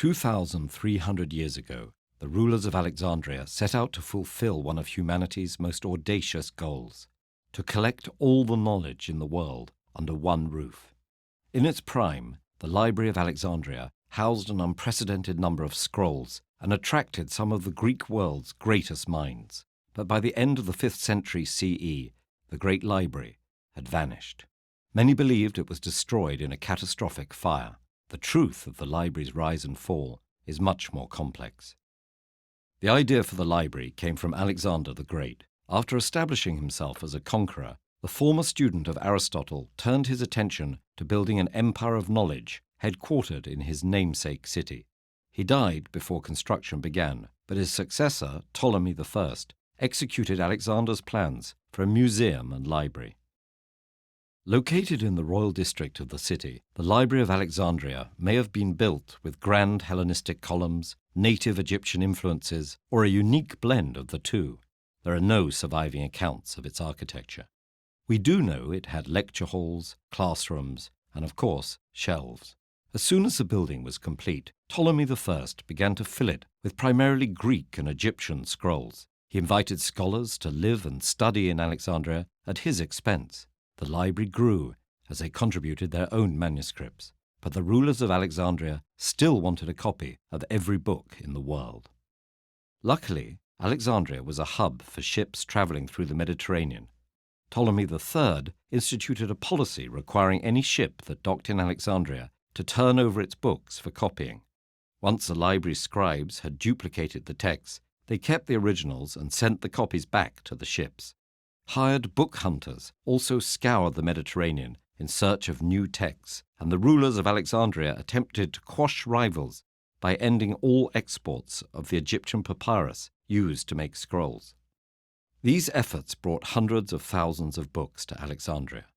2,300 years ago, the rulers of Alexandria set out to fulfill one of humanity's most audacious goals: to collect all the knowledge in the world under one roof. In its prime, the Library of Alexandria housed an unprecedented number of scrolls and attracted some of the Greek world's greatest minds. But by the end of the 5th century CE, the great library had vanished. Many believed it was destroyed in a catastrophic fire. The truth of the library's rise and fall is much more complex. The idea for the library came from Alexander the Great. After establishing himself as a conqueror, the former student of Aristotle turned his attention to building an empire of knowledge headquartered in his namesake city. He died before construction began, but his successor, Ptolemy I, executed Alexander's plans for a museum and library. Located in the royal district of the city, the Library of Alexandria may have been built with grand Hellenistic columns, native Egyptian influences, or a unique blend of the two. There are no surviving accounts of its architecture. We do know it had lecture halls, classrooms, and of course, shelves. As soon as the building was complete, Ptolemy I began to fill it with primarily Greek and Egyptian scrolls. He invited scholars to live and study in Alexandria at his expense. The library grew as they contributed their own manuscripts, but the rulers of Alexandria still wanted a copy of every book in the world. Luckily, Alexandria was a hub for ships traveling through the Mediterranean. Ptolemy III instituted a policy requiring any ship that docked in Alexandria to turn over its books for copying. Once the library scribes had duplicated the texts, they kept the originals and sent the copies back to the ships. Hired book hunters also scoured the Mediterranean in search of new texts, and the rulers of Alexandria attempted to quash rivals by ending all exports of the Egyptian papyrus used to make scrolls. These efforts brought hundreds of thousands of books to Alexandria.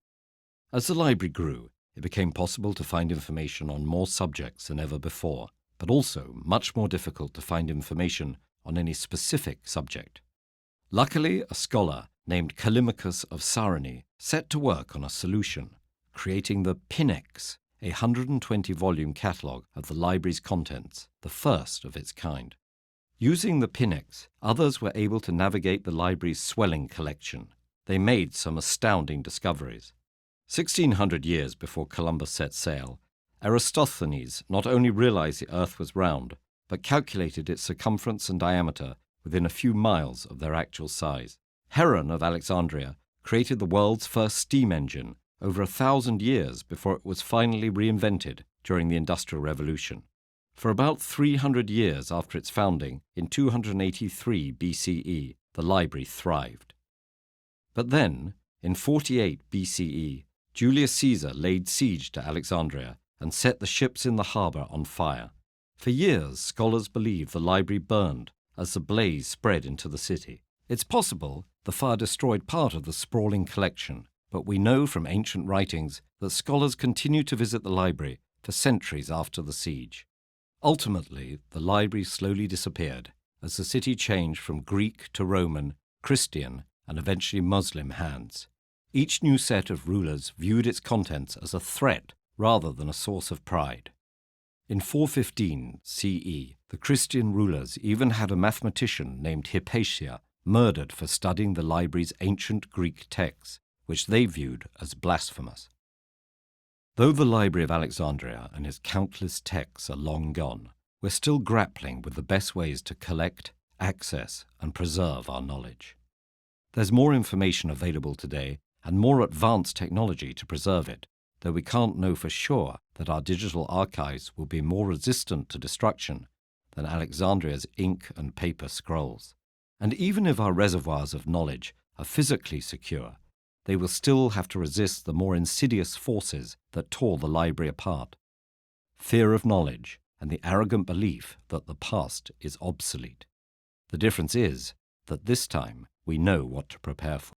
As the library grew, it became possible to find information on more subjects than ever before, but also much more difficult to find information on any specific subject. Luckily, a scholar named Callimachus of Cyrene set to work on a solution, creating the Pinex, a 120-volume catalogue of the library's contents, the first of its kind. Using the Pinex, others were able to navigate the library's swelling collection. They made some astounding discoveries. 1,600 years before Columbus set sail, Eratosthenes not only realized the Earth was round, but calculated its circumference and diameter within a few miles of their actual size. Heron of Alexandria created the world's first steam engine over 1,000 years before it was finally reinvented during the Industrial Revolution. For about 300 years after its founding, in 283 BCE, the library thrived. But then, in 48 BCE, Julius Caesar laid siege to Alexandria and set the ships in the harbor on fire. For years, scholars believed the library burned as the blaze spread into the city. It's possible the fire destroyed part of the sprawling collection, but we know from ancient writings that scholars continued to visit the library for centuries after the siege. Ultimately, the library slowly disappeared as the city changed from Greek to Roman, Christian, and eventually Muslim hands. Each new set of rulers viewed its contents as a threat rather than a source of pride. In 415 CE, the Christian rulers even had a mathematician named Hypatia murdered for studying the library's ancient Greek texts, which they viewed as blasphemous. Though the Library of Alexandria and its countless texts are long gone, we're still grappling with the best ways to collect, access, and preserve our knowledge. There's more information available today and more advanced technology to preserve it, though we can't know for sure that our digital archives will be more resistant to destruction than Alexandria's ink and paper scrolls. And even if our reservoirs of knowledge are physically secure, they will still have to resist the more insidious forces that tore the library apart: fear of knowledge and the arrogant belief that the past is obsolete. The difference is that this time we know what to prepare for.